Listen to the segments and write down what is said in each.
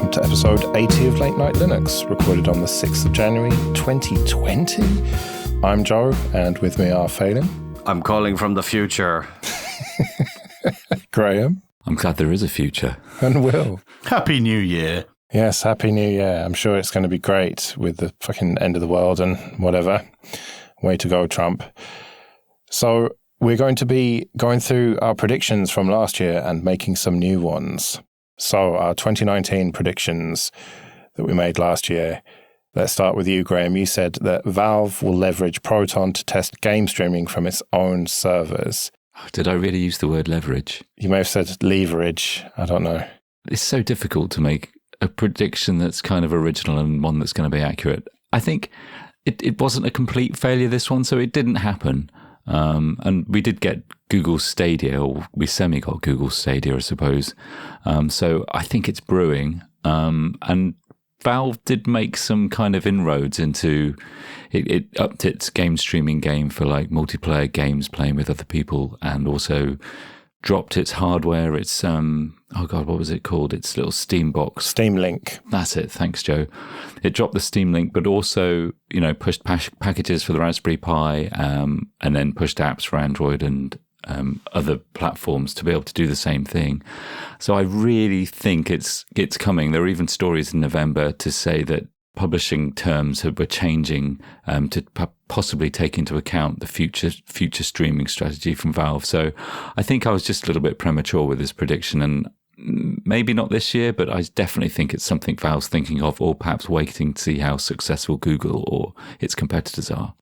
welcome to episode 80 of Late Night Linux, recorded on the 6th of January 2020. I'm Joe, and with me are Phelan. I'm calling from the future. Graham. I'm glad there is a future. And Will. Happy New Year. Yes, Happy New Year. I'm sure it's going to be great with the fucking end of the world and whatever. Way to go, Trump. So we're going to be going through our predictions from last year and making some new ones. So our 2019 predictions that we made last year. Let's start with you, Graham. You said that Valve will leverage Proton to test game streaming from its own servers. Did I really use the word leverage? You may have said leverage. I don't know. It's so difficult to make a prediction that's kind of original and one that's going to be accurate. I think it wasn't a complete failure, this one, so it didn't happen. And we did get Google Stadia, or we semi-got Google Stadia, I suppose. So I think it's brewing. And Valve did make some kind of inroads into it upped its game streaming game for like multiplayer games playing with other people, and also dropped its hardware. Its what was it called? Its little Steam box. Steam Link. That's it. Thanks, Joe. It dropped the Steam Link, but also, pushed packages for the Raspberry Pi, and then pushed apps for Android and other platforms to be able to do the same thing. So I really think it's coming. There are even stories in November to say that publishing terms were changing to possibly take into account the future streaming strategy from Valve. So I think I was just a little bit premature with this prediction, and maybe not this year, but I definitely think it's something Valve's thinking of, or perhaps waiting to see how successful Google or its competitors are.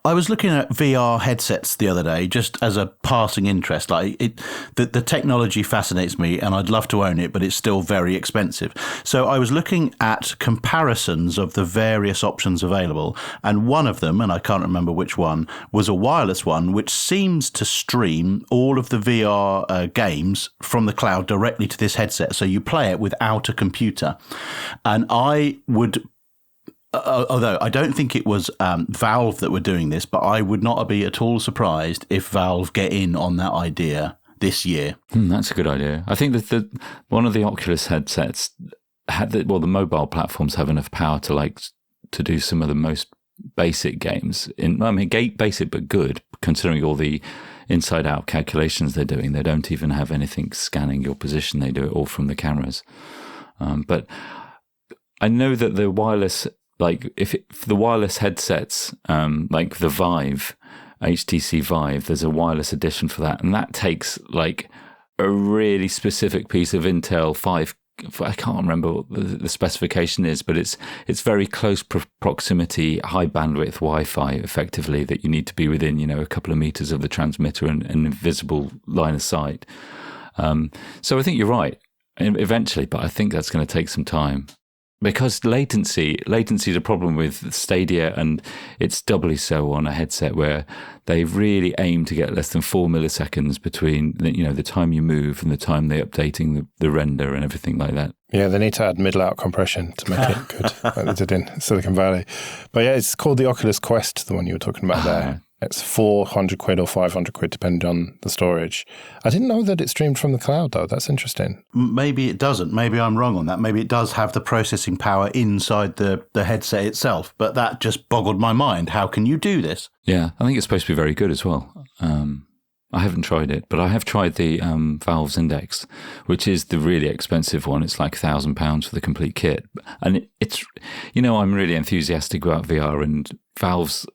I was looking at VR headsets the other day, just as a passing interest. The technology fascinates me, and I'd love to own it, but it's still very expensive. So I was looking at comparisons of the various options available, and one of them, and I can't remember which one, was a wireless one, which seems to stream all of the VR games from the cloud directly to this headset. So you play it without a computer. And I would... although I don't think it was Valve that were doing this, but I would not be at all surprised if Valve get in on that idea this year. That's a good idea. I think that one of the Oculus headsets the mobile platforms have enough power to do some of the most basic games. Basic but good, considering all the inside-out calculations they're doing. They don't even have anything scanning your position. They do it all from the cameras. But I know that the wireless... for the wireless headsets, like the Vive, HTC Vive, there's a wireless edition for that. And that takes like a really specific piece of Intel 5. I can't remember what the specification is, but it's very close proximity, high bandwidth Wi-Fi effectively that you need to be within, a couple of meters of the transmitter and invisible line of sight. So I think you're right eventually, but I think that's going to take some time. Because latency is a problem with Stadia, and it's doubly so on a headset where they really aim to get less than 4 milliseconds between the time you move and the time they're updating the render and everything like that. Yeah, they need to add middle-out compression to make it good, like they did in Silicon Valley. But yeah, it's called the Oculus Quest, the one you were talking about there. It's 400 quid or 500 quid, depending on the storage. I didn't know that it streamed from the cloud, though. That's interesting. Maybe it doesn't. Maybe I'm wrong on that. Maybe it does have the processing power inside the headset itself. But that just boggled my mind. How can you do this? Yeah, I think it's supposed to be very good as well. I haven't tried it, but I have tried the Valve's Index, which is the really expensive one. It's like £1,000 for the complete kit. And it's, I'm really enthusiastic about VR, and Valve's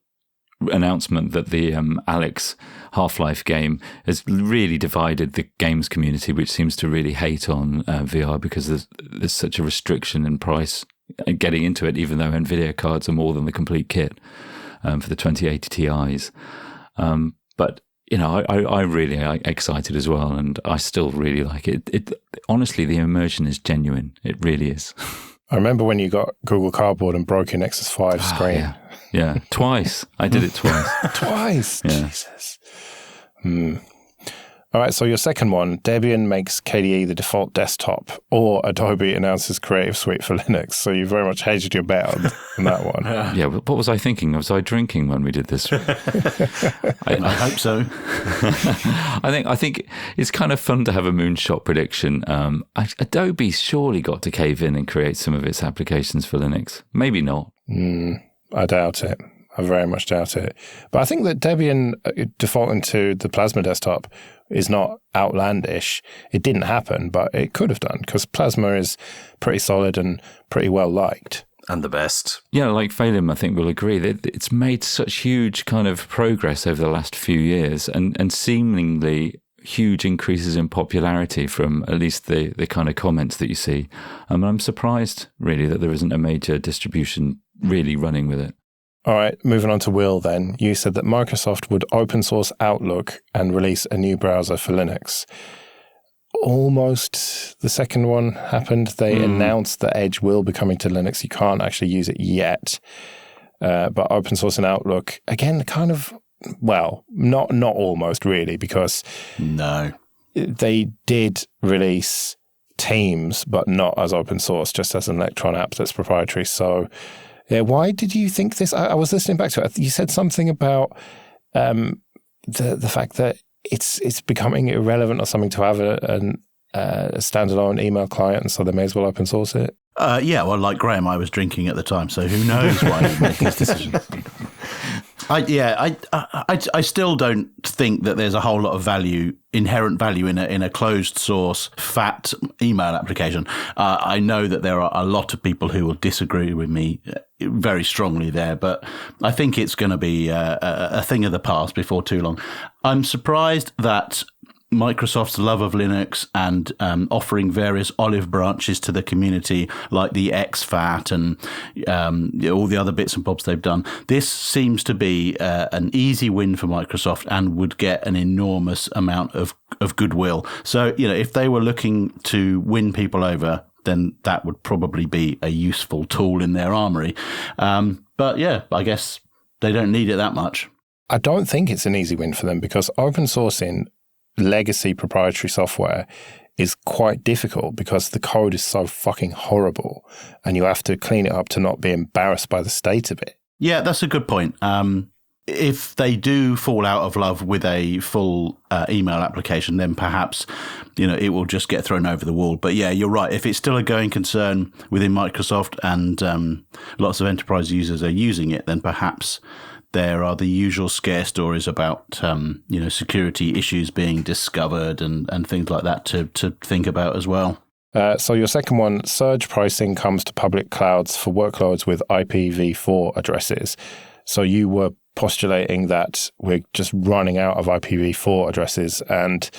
announcement that the Alex Half-Life game has really divided the games community, which seems to really hate on VR because there's such a restriction in price getting into it, even though NVIDIA cards are more than the complete kit for the 2080 Ti's. But I really am excited as well, and I still really like it. Honestly, the immersion is genuine. It really is. I remember when you got Google Cardboard and broke your Nexus 5 screen. Yeah, twice. I did it twice. Twice? Yeah. Jesus. All right, so your second one, Debian makes KDE the default desktop, or Adobe announces Creative Suite for Linux. So you very much hedged your bet on that one. Yeah, what was I thinking? Was I drinking when we did this? I hope so. I think it's kind of fun to have a moonshot prediction. Adobe's surely got to cave in and create some of its applications for Linux. Maybe not. I doubt it. I very much doubt it. But I think that Debian defaulting to the Plasma desktop is not outlandish. It didn't happen, but it could have done, because Plasma is pretty solid and pretty well liked. And the best. Yeah, like Phelim, I think will agree that it's made such huge kind of progress over the last few years, and seemingly huge increases in popularity from at least the kind of comments that you see. I'm surprised, really, that there isn't a major distribution really running with it. All right, moving on to Will then. You said that Microsoft would open source Outlook and release a new browser for Linux. Almost the second one happened. They announced that Edge will be coming to Linux. You can't actually use it yet. But open source and Outlook, again, kind of, well, not almost really, because No. they did release Teams, but not as open source, just as an Electron app that's proprietary. So yeah, why did you think this? I was listening back to it. You said something about the fact that it's becoming irrelevant or something to have a standalone email client, and so they may as well open source it. Yeah, well, like Graham, I was drinking at the time, so who knows why he's making this decision. I still don't think that there's a whole lot of inherent value in a closed source fat email application. I know that there are a lot of people who will disagree with me very strongly there, but I think it's going to be a thing of the past before too long. I'm surprised that Microsoft's love of Linux and offering various olive branches to the community, like the XFAT and all the other bits and bobs they've done. This seems to be an easy win for Microsoft and would get an enormous amount of goodwill. So, if they were looking to win people over, then that would probably be a useful tool in their armory. But yeah, I guess they don't need it that much. I don't think it's an easy win for them, because open sourcing legacy proprietary software is quite difficult, because the code is so fucking horrible and you have to clean it up to not be embarrassed by the state of it. Yeah, that's a good point. If they do fall out of love with a full email application, then perhaps, it will just get thrown over the wall. But yeah, you're right. If it's still a going concern within Microsoft and lots of enterprise users are using it, then perhaps there are the usual scare stories about, security issues being discovered and things like that to think about as well. So your second one, surge pricing comes to public clouds for workloads with IPv4 addresses. So you were postulating that we're just running out of IPv4 addresses, and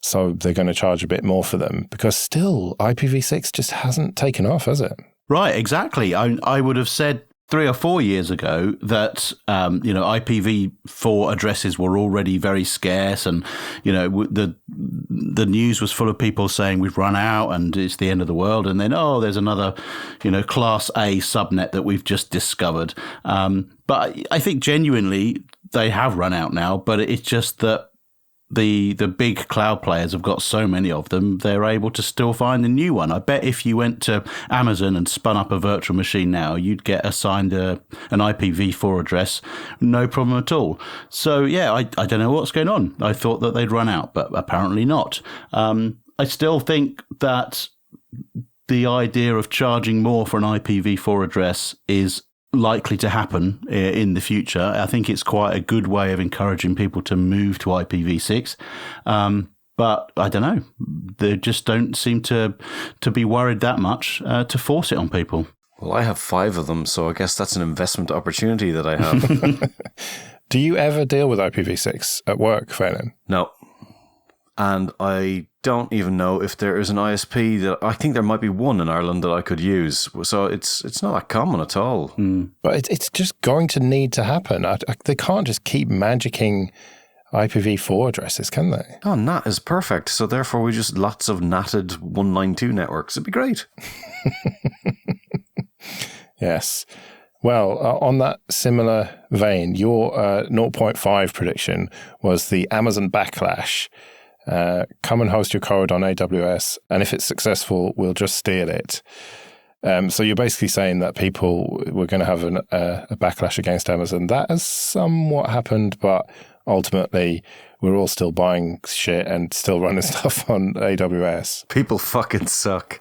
so they're going to charge a bit more for them, because still IPv6 just hasn't taken off, has it? Right, exactly. I would have said 3 or 4 years ago that IPv4 addresses were already very scarce, and the news was full of people saying we've run out and it's the end of the world, and then there's another class A subnet that we've just discovered. But I think genuinely they have run out now, but it's just that the big cloud players have got so many of them, they're able to still find a new one. I bet if you went to Amazon and spun up a virtual machine now, you'd get assigned an IPv4 address, no problem at all. So yeah, I don't know what's going on. I thought that they'd run out, but apparently not. I still think that the idea of charging more for an IPv4 address is likely to happen in the future. I think it's quite a good way of encouraging people to move to IPv6. But I don't know. They just don't seem to be worried that much to force it on people. Well, I have 5 of them, so I guess that's an investment opportunity that I have. Do you ever deal with IPv6 at work, Phelim? No. And I don't even know if there is an ISP that I think there might be one in Ireland that I could use. So it's not that common at all. But it's just going to need to happen. They can't just keep magicking IPv4 addresses, can they? Oh, NAT is perfect. So therefore we just lots of natted 192 networks. It'd be great. Yes. Well, on that similar vein, your 0.5 prediction was the Amazon backlash. come and host your code on AWS, and if it's successful, we'll just steal it. So you're basically saying that people were going to have a backlash against Amazon. That has somewhat happened, but ultimately we're all still buying shit and still running stuff on AWS. People fucking suck.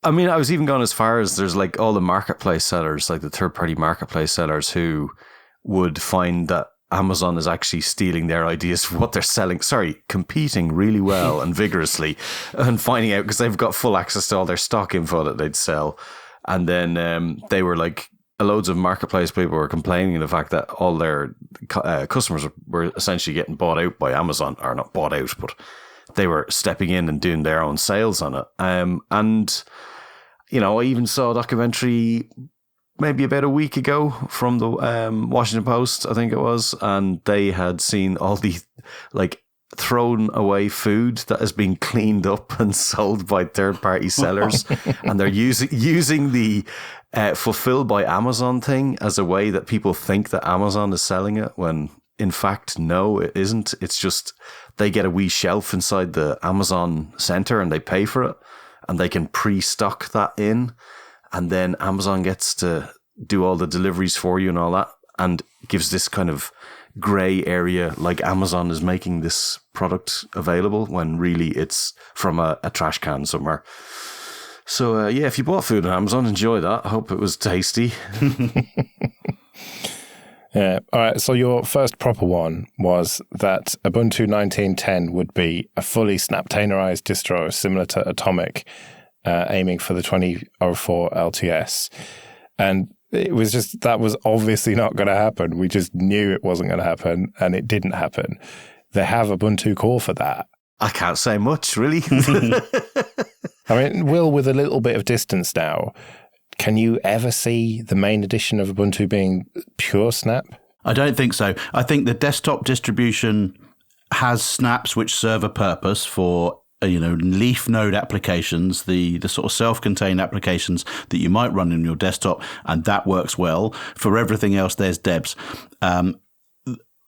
I mean, I was even going as far as there's like all the marketplace sellers, like the third-party marketplace sellers who would find that Amazon is actually stealing their ideas for what they're selling. Competing really well and vigorously and finding out because they've got full access to all their stock info that they'd sell. And then they were like, loads of marketplace people were complaining the fact that all their customers were essentially getting bought out by Amazon, or not bought out, but they were stepping in and doing their own sales on it. And, you know, I even saw a documentary maybe about a week ago from the Washington Post, I think it was, and they had seen all the like thrown away food that has been cleaned up and sold by third-party sellers, and they're using the fulfilled by Amazon thing as a way that people think that Amazon is selling it, when in fact, no, it isn't. It's just they get a wee shelf inside the Amazon center and they pay for it, and they can pre-stock that in. And then Amazon gets to do all the deliveries for you and all that, and gives this kind of grey area, like Amazon is making this product available when really it's from a trash can somewhere. So, yeah, if you bought food on Amazon, enjoy that. I hope it was tasty. Yeah. All right. So your first proper one was that Ubuntu 19.10 would be a fully snap-tailorized distro similar to Atomic, aiming for the 2004 LTS. And it was just, that was obviously not going to happen. We just knew it wasn't going to happen, and it didn't happen. They have Ubuntu Core for that. I can't say much, really. I mean, Will, with a little bit of distance now, can you ever see the main edition of Ubuntu being pure Snap? I don't think so. I think the desktop distribution has snaps which serve a purpose for leaf node applications, the sort of self-contained applications that you might run in your desktop, and that works well. For everything else, there's Debs.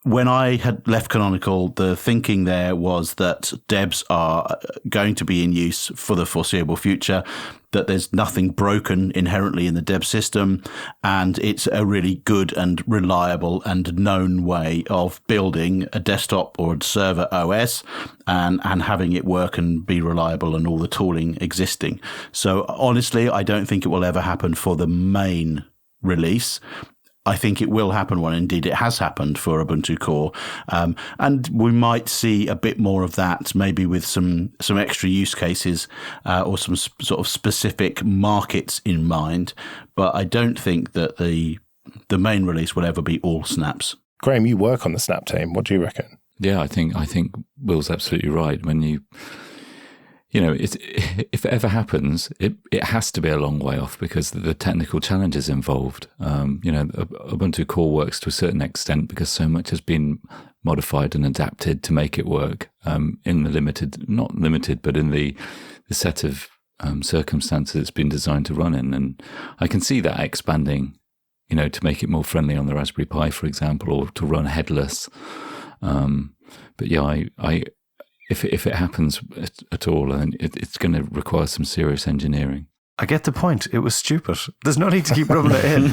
When I had left Canonical, the thinking there was that Debs are going to be in use for the foreseeable future, that there's nothing broken inherently in the Deb system, and it's a really good and reliable and known way of building a desktop or a server OS and having it work and be reliable and all the tooling existing. So honestly, I don't think it will ever happen for the main release. I think it will happen when indeed it has happened for Ubuntu Core. And we might see a bit more of that, maybe with some extra use cases or some sort of specific markets in mind. But I don't think that the main release will ever be all snaps. Graham, you work on the Snap team. What do you reckon? Yeah, I think Will's absolutely right. When if it ever happens, it has to be a long way off because the technical challenges involved. Ubuntu Core works to a certain extent because so much has been modified and adapted to make it work in the not limited, but in the set of circumstances it's been designed to run in. And I can see that expanding, to make it more friendly on the Raspberry Pi, for example, or to run headless. But yeah, If it happens at all, then it's going to require some serious engineering. I get the point. It was stupid. There's no need to keep rubbing it in.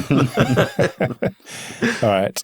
All right.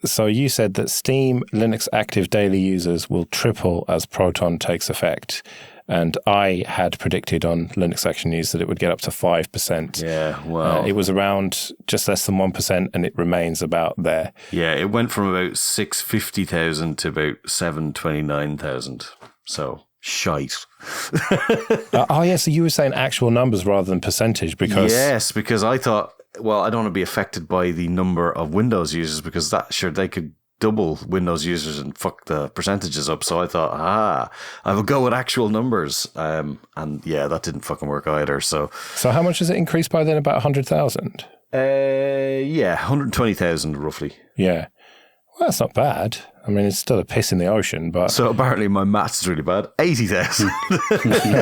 So you said that Steam Linux Active daily users will triple as Proton takes effect. And I had predicted on Linux Action News that it would get up to 5%. Yeah, well. It was around just less than 1%, and it remains about there. Yeah, it went from about 650,000 to about 729,000. So, shite. So you were saying actual numbers rather than percentage because... Yes, because I thought, well, I don't want to be affected by the number of Windows users because they could double Windows users and fuck the percentages up. So I thought, I will go with actual numbers. And yeah, that didn't fucking work either. So how much has it increased by then? About 100,000? Yeah, 120,000 roughly. Yeah. Well, that's not bad. I mean, it's still a piss in the ocean, but... So apparently my maths is really bad. 80,000.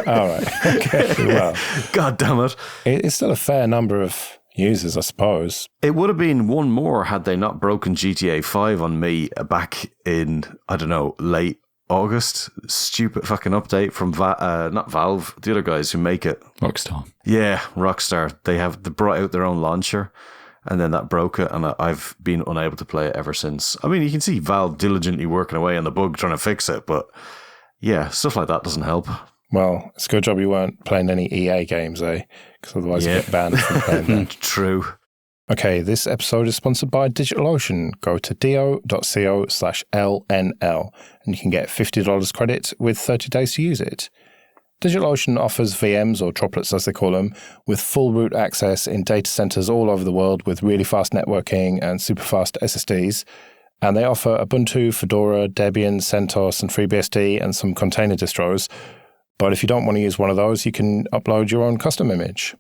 All right. Okay, well. God damn it. It's still a fair number of users, I suppose. It would have been one more had they not broken GTA 5 on me back in, I don't know, late August. Stupid fucking update from not Valve, the other guys who make it. Rockstar. Yeah, Rockstar. They brought out their own launcher, and then that broke it, and I've been unable to play it ever since. I mean, you can see Valve diligently working away on the bug, trying to fix it, but yeah, stuff like that doesn't help. Well, it's a good job you weren't playing any EA games, eh? Because otherwise you get banned from playing them. True. Okay, this episode is sponsored by DigitalOcean. Go to do.co/LNL and you can get $50 credit with 30 days to use it. DigitalOcean offers VMs, or droplets as they call them, with full root access in data centers all over the world with really fast networking and super fast SSDs. And they offer Ubuntu, Fedora, Debian, CentOS, and FreeBSD, and some container distros. But if you don't want to use one of those, you can upload your own custom image.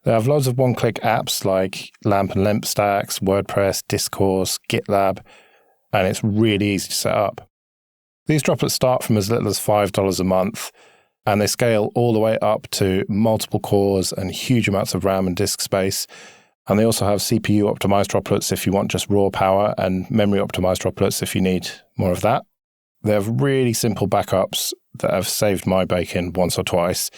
They have loads of one-click apps like Lamp and Lemp Stacks, WordPress, Discourse, GitLab, and it's really easy to set up. These droplets start from as little as $5 a month, and they scale all the way up to multiple cores and huge amounts of RAM and disk space. And they also have CPU-optimized droplets if you want just raw power, and memory-optimized droplets if you need more of that. They have really simple backups that have saved my bacon once or twice,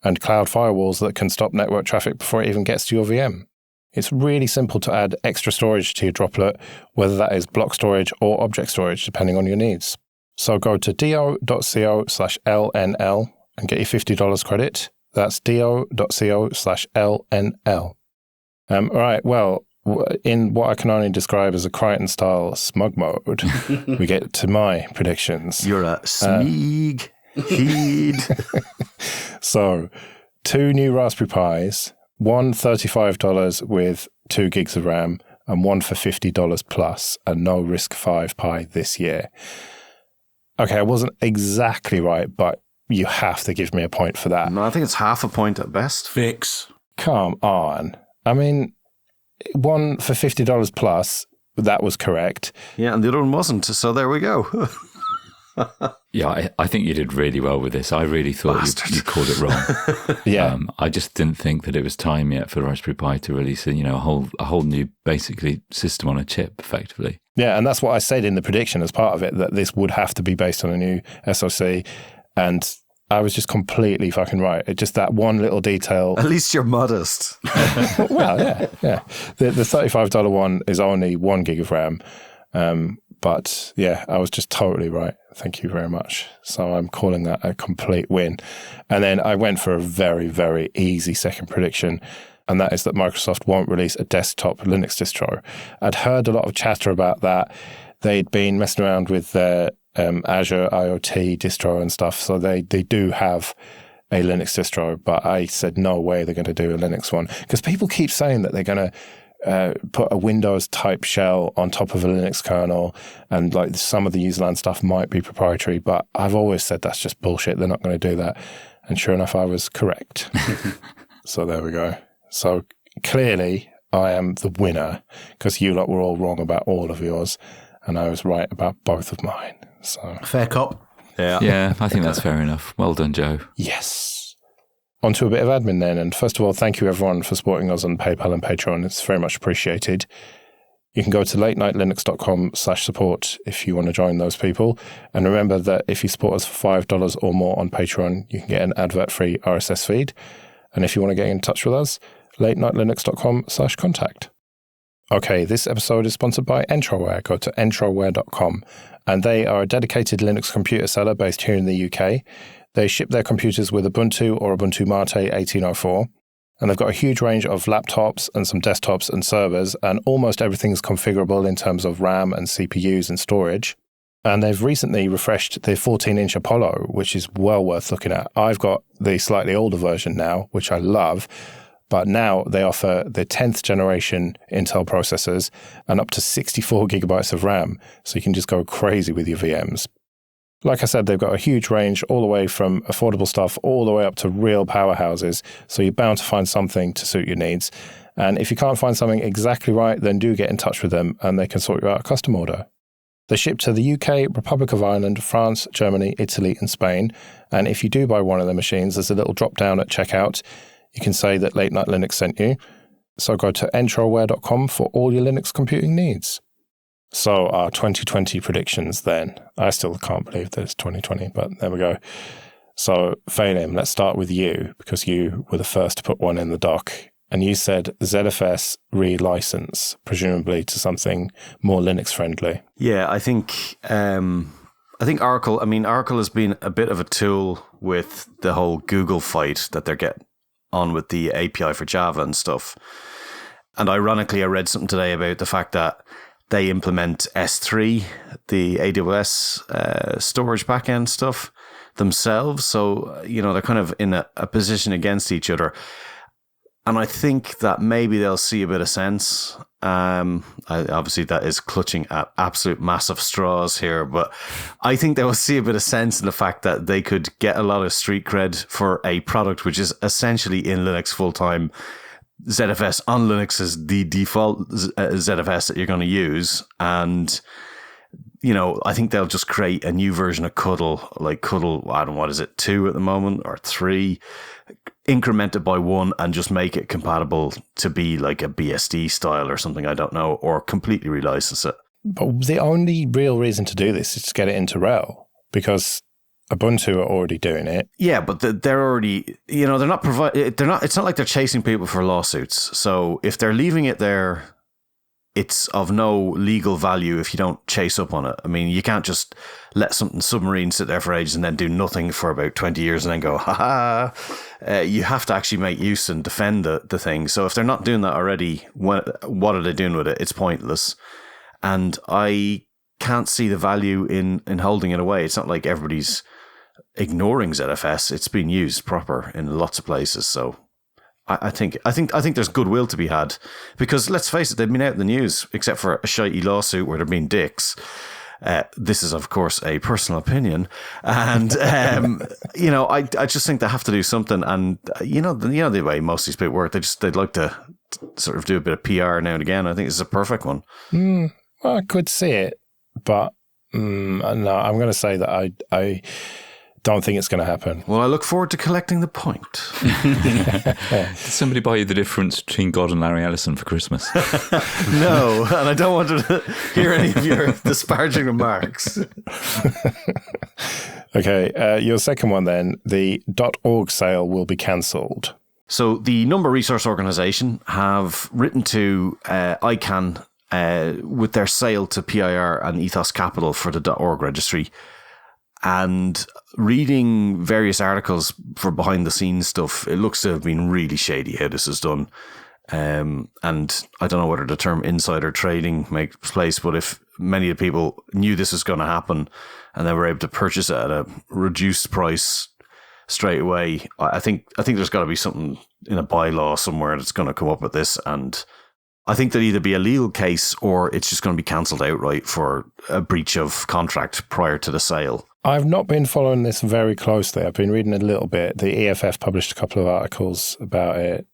and cloud firewalls that can stop network traffic before it even gets to your VM. It's really simple to add extra storage to your droplet, whether that is block storage or object storage, depending on your needs. So go to do.co/LNL and get your $50 credit. That's do.co/LNL. All right, well, in what I can only describe as a Crichton-style smug mode, we get to my predictions. You're a smeeg. Heed. So, 2 new Raspberry Pis, one $35 with 2 gigs of RAM, and one for $50 plus, and no risc-v Pi this year. Okay, I wasn't exactly right, but you have to give me a point for that. No, I think it's half a point at best. Fix. Come on. I mean, one for $50 plus, that was correct. Yeah, and the other one wasn't, so there we go. Yeah, I think you did really well with this. I really thought you called it wrong. Yeah. I just didn't think that it was time yet for Raspberry Pi to release a whole new, basically, system on a chip, effectively. Yeah, and that's what I said in the prediction as part of it, that this would have to be based on a new SoC, and I was just completely fucking right. It just that one little detail. At least you're modest. Well, yeah. The $35 one is only 1 gig of RAM. But yeah, I was just totally right. Thank you very much. So I'm calling that a complete win. And then I went for a very, very easy second prediction, and that is that Microsoft won't release a desktop Linux distro. I'd heard a lot of chatter about that. They'd been messing around with their Azure IoT distro and stuff, so they do have a Linux distro, but I said no way they're going to do a Linux one, because people keep saying that they're going to put a Windows type shell on top of a Linux kernel, and like some of the userland stuff might be proprietary, but I've always said that's just bullshit. They're not going to do that. And sure enough, I was correct. So there we go. So clearly I am the winner, because you lot were all wrong about all of yours, and I was right about both of mine. So Fair cop. Yeah, I think that's fair enough. Well done, Joe. yes. On to a bit of admin then. And first of all, thank you everyone for supporting us on PayPal and Patreon. It's very much appreciated. You can go to latenightlinux.com/support if you want to join those people. And remember that if you support us for $5 or more on Patreon, you can get an advert-free RSS feed. And if you want to get in touch with us, latenightlinux.com/contact. Okay, this episode is sponsored by Entroware. Go to entroware.com. And they are a dedicated Linux computer seller based here in the UK. They ship their computers with Ubuntu or Ubuntu Mate 1804. And they've got a huge range of laptops and some desktops and servers, and almost everything's configurable in terms of RAM and CPUs and storage. And they've recently refreshed the 14-inch Apollo, which is well worth looking at. I've got the slightly older version now, which I love. But now they offer the 10th generation Intel processors and up to 64 gigabytes of RAM, so you can just go crazy with your VMs. Like I said, they've got a huge range all the way from affordable stuff all the way up to real powerhouses, so you're bound to find something to suit your needs. And if you can't find something exactly right, then do get in touch with them and they can sort you out a custom order. They ship to the UK, Republic of Ireland, France, Germany, Italy, and Spain. And if you do buy one of their machines, there's a little drop down at checkout. You can say that Late Night Linux sent you. So go to entroware.com for all your Linux computing needs. So our 2020 predictions then. I still can't believe that it's 2020, but there we go. So, Phelim, let's start with you, because you were the first to put one in the doc. And you said ZFS relicense, presumably to something more Linux-friendly. Yeah, I think Oracle, Oracle has been a bit of a tool with the whole Google fight that they're getting on with the API for Java and stuff. And ironically, I read something today about the fact that they implement S3, the AWS storage backend stuff themselves. So, they're kind of in a position against each other. And I think that maybe they'll see a bit of sense. Obviously, that is clutching at absolute massive straws here. But I think they will see a bit of sense in the fact that they could get a lot of street cred for a product which is essentially in Linux full-time. ZFS on Linux is the default ZFS that you're going to use. And I think they'll just create a new version of Cuddle, like Cuddle, I don't know, what is it, 2 at the moment or 3, increment it by 1 and just make it compatible to be like a BSD style or something, I don't know, or completely relicense it. But the only real reason to do this is to get it into RHEL, because Ubuntu are already doing it. Yeah, but they're already, they're not it's not like they're chasing people for lawsuits. So if they're leaving it there, it's of no legal value if you don't chase up on it. I mean, you can't just let something submarine sit there for ages and then do nothing for about 20 years and then go, you have to actually make use and defend the thing. So if they're not doing that already, what are they doing with it? It's pointless. And I can't see the value in holding it away. It's not like everybody's ignoring ZFS. It's been used proper in lots of places. So I think there's goodwill to be had, because let's face it, they've been out in the news, except for a shitey lawsuit where they're being dicks. This is, of course, a personal opinion, and I just think they have to do something. And the way most of these people work, they'd like to sort of do a bit of PR now and again. I think it's a perfect one. Well, I could see it, but no, I'm going to say that I don't think it's going to happen. Well, I look forward to collecting the point. Did somebody buy you the difference between God and Larry Ellison for Christmas? No, and I don't want to hear any of your disparaging remarks. Okay, your second one then, the .org sale will be cancelled. So the Number Resource Organisation have written to ICANN with their sale to PIR and Ethos Capital for the .org registry. And reading various articles for behind the scenes stuff, it looks to have been really shady how this is done. And I don't know whether the term insider trading makes place, but if many of the people knew this was going to happen and they were able to purchase it at a reduced price straight away, I think there's got to be something in a bylaw somewhere that's going to come up with this. And I think there'll either be a legal case or it's just going to be cancelled outright for a breach of contract prior to the sale. I've not been following this very closely. I've been reading a little bit. The EFF published a couple of articles about it.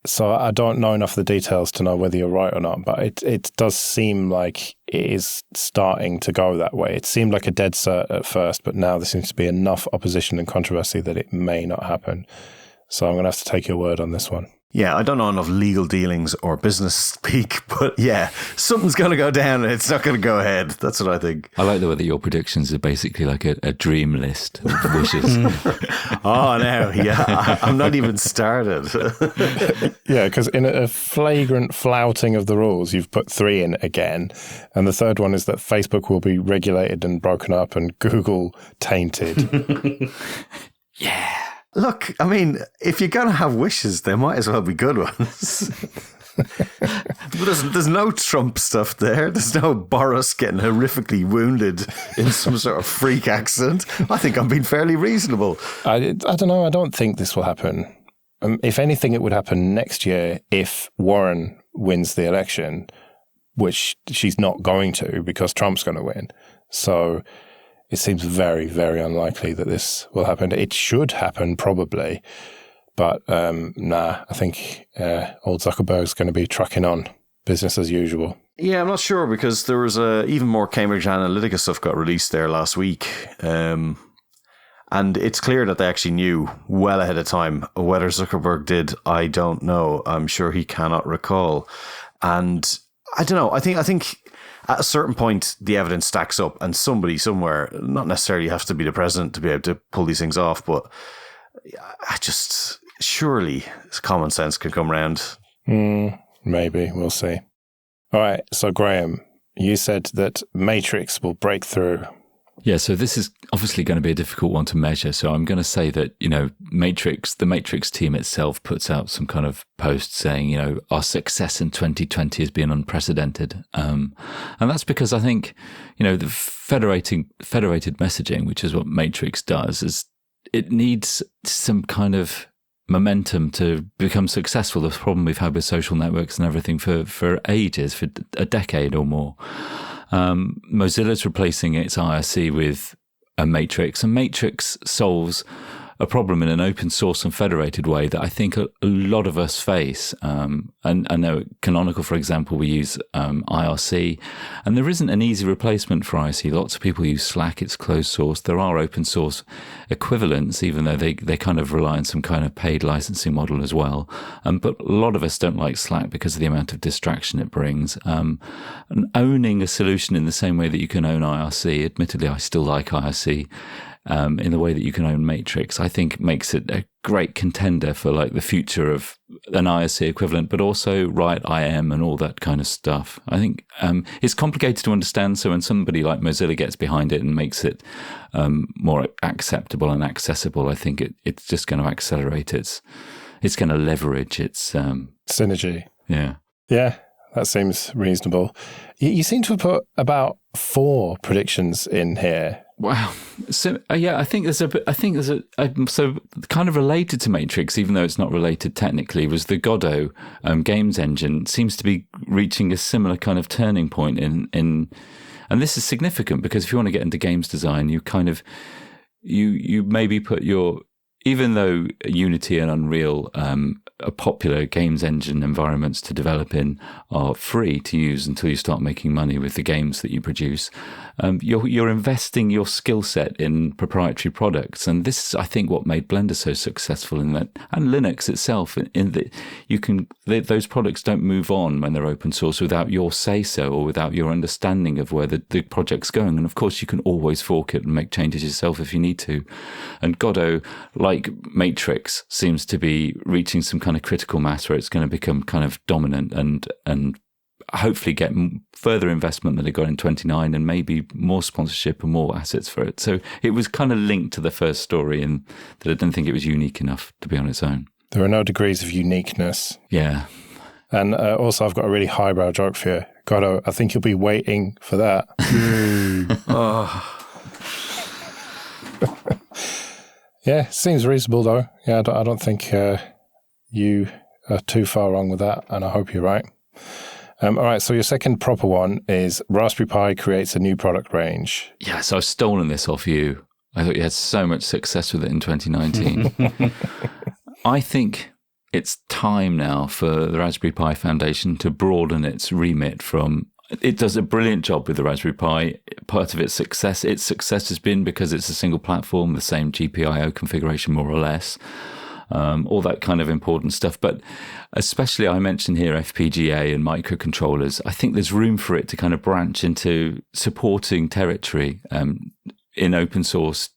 So I don't know enough of the details to know whether you're right or not, but it does seem like it is starting to go that way. It seemed like a dead cert at first, but now there seems to be enough opposition and controversy that it may not happen. So I'm going to have to take your word on this one. Yeah, I don't know enough legal dealings or business speak, but yeah, something's going to go down and it's not going to go ahead. That's what I think. I like the way that your predictions are basically like a dream list of wishes. Oh, no, yeah, I'm not even started. Yeah, because in a flagrant flouting of the rules, you've put 3 in again. And the third one is that Facebook will be regulated and broken up and Google tainted. Yeah. Look, I mean, if you're going to have wishes, they might as well be good ones. There's no Trump stuff there. There's no Boris getting horrifically wounded in some sort of freak accident. I think I'm being fairly reasonable. I don't know. I don't think this will happen. If anything, it would happen next year if Warren wins the election, which she's not going to because Trump's going to win. So it seems very, very unlikely that this will happen. It should happen, probably. But I think old Zuckerberg's going to be trucking on business as usual. Yeah, I'm not sure because there was even more Cambridge Analytica stuff got released there last week. And it's clear that they actually knew well ahead of time. Whether Zuckerberg did, I don't know. I'm sure he cannot recall. And I don't know. I think at a certain point the evidence stacks up, and somebody somewhere, not necessarily have to be the president to be able to pull these things off, but I just surely common sense can come around. Maybe we'll see. All right. So Graham, you said that Matrix will break through. Yeah, so this is obviously going to be a difficult one to measure. So I'm going to say that, the Matrix team itself puts out some kind of post saying, our success in 2020 has been unprecedented. And that's because I think, the federated messaging, which is what Matrix does, is it needs some kind of momentum to become successful. The problem we've had with social networks and everything for ages, for a decade or more. Mozilla's replacing its IRC with a Matrix, and Matrix solves a problem in an open source and federated way that I think a lot of us face. And I know at Canonical, for example, we use IRC, and there isn't an easy replacement for IRC. Lots of people use Slack, it's closed source. There are open source equivalents, even though they kind of rely on some kind of paid licensing model as well. But a lot of us don't like Slack because of the amount of distraction it brings. And owning a solution in the same way that you can own IRC, admittedly, I still like IRC, in the way that you can own Matrix, I think makes it a great contender for like the future of an IRC equivalent, but also Riot IM and all that kind of stuff. I think it's complicated to understand. So when somebody like Mozilla gets behind it and makes it more acceptable and accessible, I think it's just going to accelerate it's going to leverage its synergy. Yeah. Yeah, that seems reasonable. You seem to have put about 4 predictions in here. Wow. So I think there's so kind of related to Matrix, even though it's not related technically, was the Godot games engine seems to be reaching a similar kind of turning point in, and this is significant because if you want to get into games design, you kind of, you maybe put even though Unity and Unreal are popular games engine environments to develop in, are free to use until you start making money with the games that you produce, you're investing your skill set in proprietary products. And this is, I think, what made Blender so successful in that, and Linux itself, in that those products don't move on when they're open source without your say-so or without your understanding of where the project's going. And of course, you can always fork it and make changes yourself if you need to. And Godot, like Matrix, seems to be reaching some kind of critical mass where it's going to become kind of dominant and hopefully get further investment than it got in 29 and maybe more sponsorship and more assets for it. So it was kind of linked to the first story, and that I didn't think it was unique enough to be on its own. There are no degrees of uniqueness. Yeah. And also I've got a really highbrow joke for you. Godot, I think you'll be waiting for that. Yeah, seems reasonable though. Yeah, I don't think you are too far wrong with that, and I hope you're right. All right, so your second proper one is Raspberry Pi creates a new product range. Yeah, so I've stolen this off you. I thought you had so much success with it in 2019. I think it's time now for the Raspberry Pi Foundation to broaden its remit from... It does a brilliant job with the Raspberry Pi. Part of its success has been because it's a single platform, the same GPIO configuration more or less. All that kind of important stuff. But especially I mentioned here FPGA and microcontrollers. I think there's room for it to kind of branch into supporting territory in open source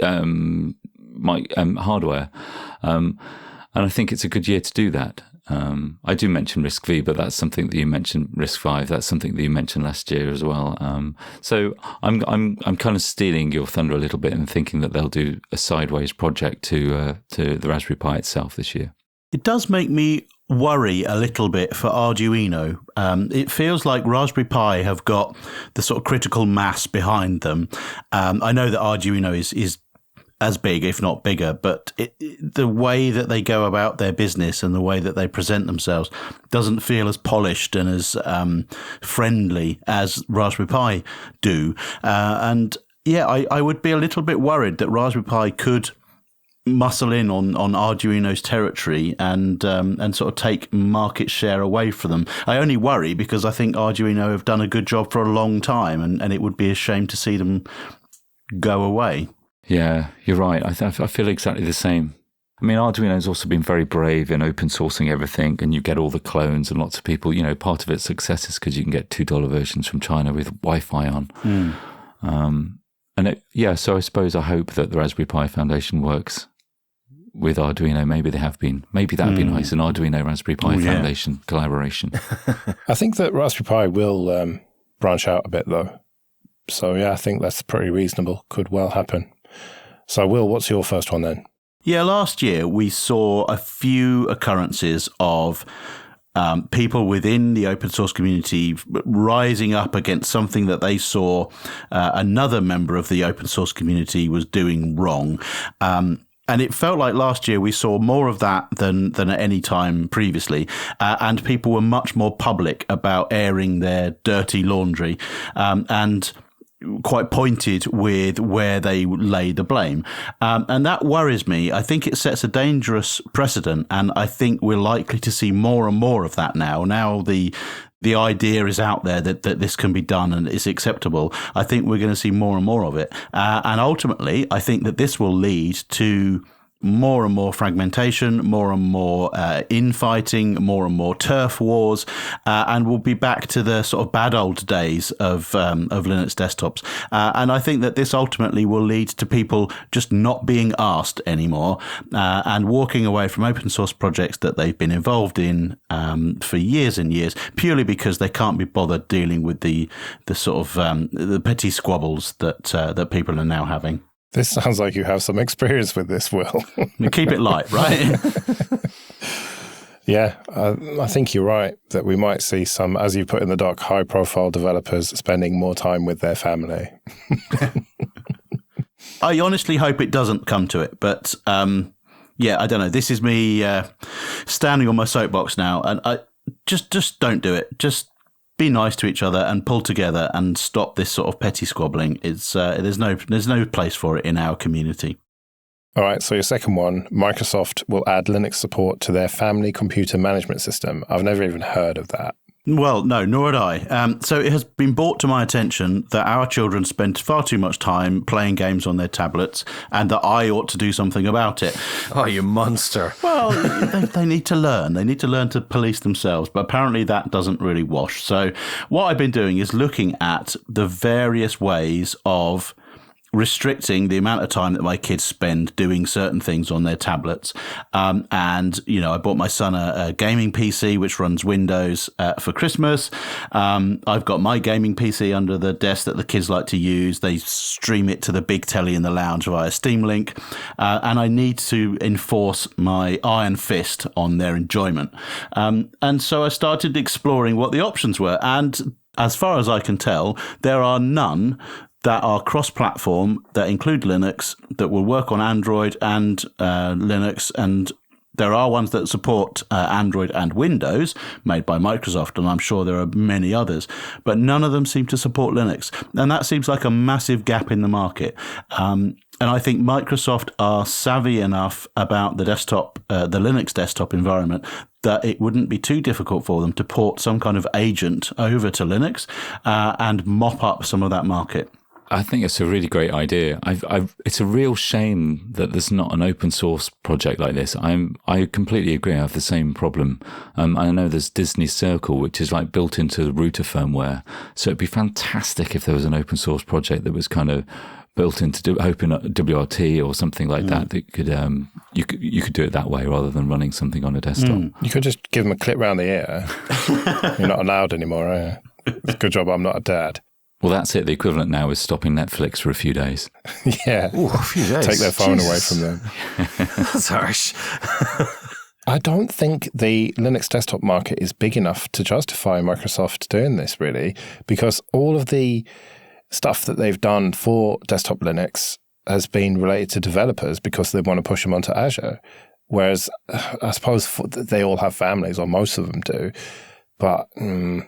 hardware. And I think it's a good year to do that. I do mention risc-v, but that's something that you mentioned, risc-v, that's something that you mentioned last year as well. So I'm kind of stealing your thunder a little bit and thinking that they'll do a sideways project to the Raspberry Pi itself this year. It does make me worry a little bit for Arduino. It feels like Raspberry Pi have got the sort of critical mass behind them. I know that Arduino is as big, if not bigger, but the way that they go about their business and the way that they present themselves doesn't feel as polished and as friendly as Raspberry Pi do. And yeah, I would be a little bit worried that Raspberry Pi could muscle in on Arduino's territory and sort of take market share away from them. I only worry because I think Arduino have done a good job for a long time, and it would be a shame to see them go away. Yeah, you're right. I feel exactly the same. I mean, Arduino's also been very brave in open sourcing everything, and you get all the clones and lots of people, part of its success is because you can get $2 versions from China with Wi-Fi on. So I suppose I hope that the Raspberry Pi Foundation works with Arduino. Maybe they have been. Maybe that would be nice, an Arduino Raspberry Pi Foundation collaboration. I think that Raspberry Pi will branch out a bit, though. So, I think that's pretty reasonable. Could well happen. So, Will, what's your first one then? Yeah, last year we saw a few occurrences of people within the open source community rising up against something that they saw another member of the open source community was doing wrong. And it felt like last year we saw more of that than at any time previously. And people were much more public about airing their dirty laundry and quite pointed with where they lay the blame. And that worries me. I think it sets a dangerous precedent, and I think we're likely to see more and more of that now. Now the idea is out there that this can be done and is acceptable. I think we're going to see more and more of it. And ultimately, I think that this will lead to more and more fragmentation, more and more infighting, more and more turf wars, and we'll be back to the sort of bad old days of Linux desktops. And I think that this ultimately will lead to people just not being asked anymore and walking away from open source projects that they've been involved in for years and years, purely because they can't be bothered dealing with the sort of the petty squabbles that people are now having. This sounds like you have some experience with this, Will. Keep it light, right? Yeah, I think you're right that we might see some, as you put in the doc, high-profile developers spending more time with their family. I honestly hope it doesn't come to it, but I don't know. This is me standing on my soapbox now, and I just don't do it. Just be nice to each other and pull together and stop this sort of petty squabbling. It's there's no place for it in our community. All right, so your second one, Microsoft will add Linux support to their family computer management system. I've never even heard of that. Well, no, nor had I. So it has been brought to my attention that our children spend far too much time playing games on their tablets and that I ought to do something about it. Oh, you monster. Well, they need to learn. They need to learn to police themselves, but apparently that doesn't really wash. So what I've been doing is looking at the various ways of restricting the amount of time that my kids spend doing certain things on their tablets. And, I bought my son a gaming PC, which runs Windows for Christmas. I've got my gaming PC under the desk that the kids like to use. They stream it to the big telly in the lounge via Steam Link. And I need to enforce my iron fist on their enjoyment. And so I started exploring what the options were. And as far as I can tell, there are none that are cross-platform, that include Linux, that will work on Android and Linux, and there are ones that support Android and Windows, made by Microsoft, and I'm sure there are many others, but none of them seem to support Linux, and that seems like a massive gap in the market. And I think Microsoft are savvy enough about the Linux desktop environment that it wouldn't be too difficult for them to port some kind of agent over to Linux and mop up some of that market. I think it's a really great idea. It's a real shame that there's not an open source project like this. I completely agree. I have the same problem. I know there's Disney Circle, which is like built into the router firmware. So it'd be fantastic if there was an open source project that was kind of built into open WRT or something like that. That could you could do it that way rather than running something on a desktop. You could just give them a clip round the ear. You're not allowed anymore, are you? Good job I'm not a dad. Well, that's it. The equivalent now is stopping Netflix for a few days. Yeah. Ooh, a few days. Take their phone away Jesus. from them. That's harsh. I don't think the Linux desktop market is big enough to justify Microsoft doing this, really, because all of the stuff that they've done for desktop Linux has been related to developers because they want to push them onto Azure. Whereas I suppose they all have families, or most of them do. But I'm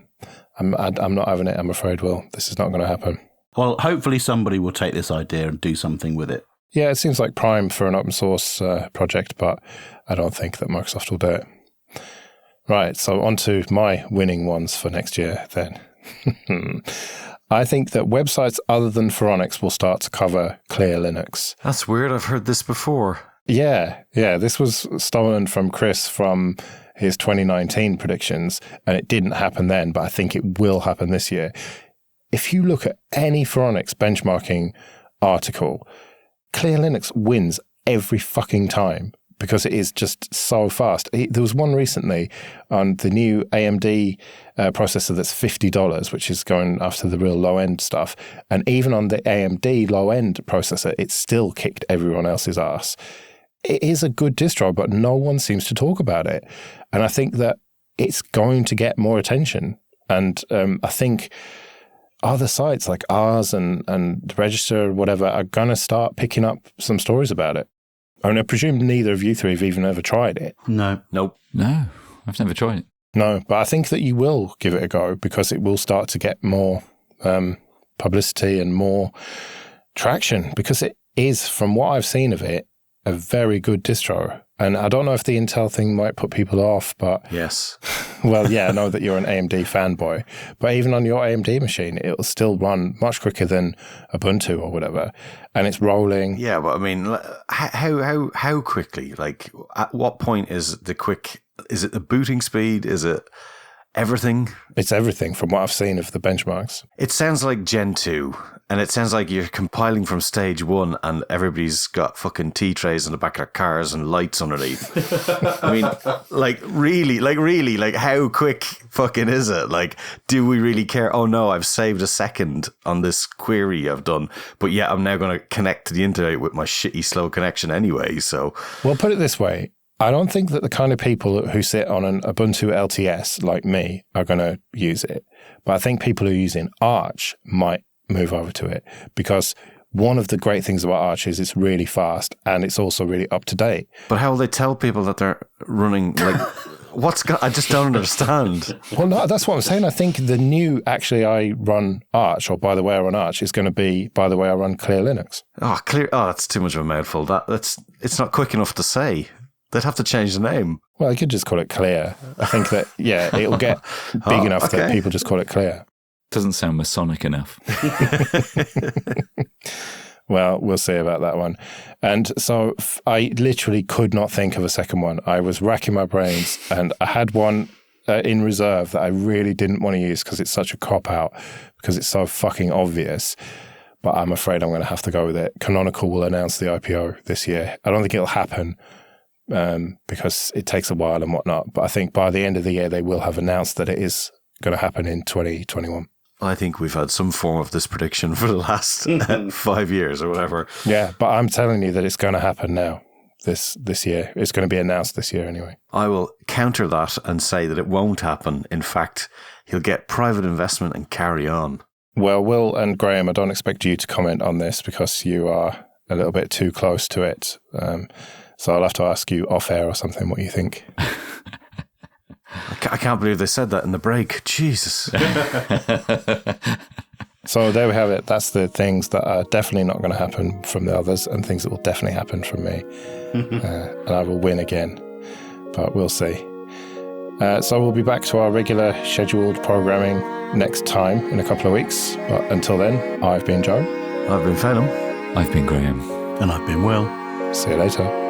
not having it, I'm afraid, Will. This is not going to happen. Well, hopefully somebody will take this idea and do something with it. Yeah, it seems like prime for an open source project, but I don't think that Microsoft will do it. Right, so on to my winning ones for next year then. I think that websites other than Phoronix will start to cover Clear Linux. That's weird. I've heard this before. Yeah. This was stolen from Chris from his 2019 predictions, and it didn't happen then, but I think it will happen this year. If you look at any Phoronix benchmarking article, Clear Linux wins every fucking time because it is just so fast. There was one recently on the new AMD processor that's $50, which is going after the real low-end stuff. And even on the AMD low-end processor, it still kicked everyone else's ass. It is a good distro, but no one seems to talk about it. And I think that it's going to get more attention. And I think other sites like ours and the Register or whatever are going to start picking up some stories about it. And I presume neither of you three have even ever tried it. No. Nope. No, I've never tried it. No, but I think that you will give it a go because it will start to get more publicity and more traction because it is, from what I've seen of it, a very good distro. And I don't know if the Intel thing might put people off, but... Yes. Well, yeah, I know that you're an AMD fanboy, but even on your AMD machine, it'll still run much quicker than Ubuntu or whatever, and it's rolling. Yeah, but I mean, how quickly? Like, at what point is the quick? Is it the booting speed? Is it everything? It's everything from what I've seen of the benchmarks. It sounds like Gen 2, and it sounds like you're compiling from stage 1 and everybody's got fucking tea trays in the back of their cars and lights underneath. I mean, really, how quick fucking is it? Like, do we really care? Oh no, I've saved a second on this query I've done, but yeah, I'm now going to connect to the internet with my shitty slow connection anyway, so... Well, put it this way. I don't think that the kind of people who sit on an Ubuntu LTS like me are going to use it. But I think people who are using Arch might move over to it because one of the great things about Arch is it's really fast and it's also really up to date. But how will they tell people that they're running, like, I just don't understand. Well, no, that's what I'm saying. I think the new, actually, I run Arch, or by the way I run Arch, is going to be, by the way I run Clear Linux. Oh, that's too much of a mouthful. It's not quick enough to say. They'd have to change the name. Well, I could just call it Clear. I think that, yeah, it'll get big enough that people just call it Clear. Doesn't sound Masonic enough. Well, we'll see about that one. And so I literally could not think of a second one. I was racking my brains and I had one in reserve that I really didn't want to use because it's such a cop-out, because it's so fucking obvious. But I'm afraid I'm going to have to go with it. Canonical will announce the IPO this year. I don't think it'll happen. Because it takes a while and whatnot. But I think by the end of the year, they will have announced that it is going to happen in 2021. I think we've had some form of this prediction for the last 5 years or whatever. Yeah, but I'm telling you that it's going to happen now, this year. It's going to be announced this year anyway. I will counter that and say that it won't happen. In fact, he'll get private investment and carry on. Well, Will and Graham, I don't expect you to comment on this because you are a little bit too close to it. So I'll have to ask you off air or something what you think. I can't believe they said that in the break. Jesus. So there we have it. That's the things that are definitely not going to happen from the others and things that will definitely happen from me. And I will win again. But we'll see. So we'll be back to our regular scheduled programming next time in a couple of weeks. But until then, I've been Joe. I've been Phenom. I've been Graham. And I've been Will. See you later.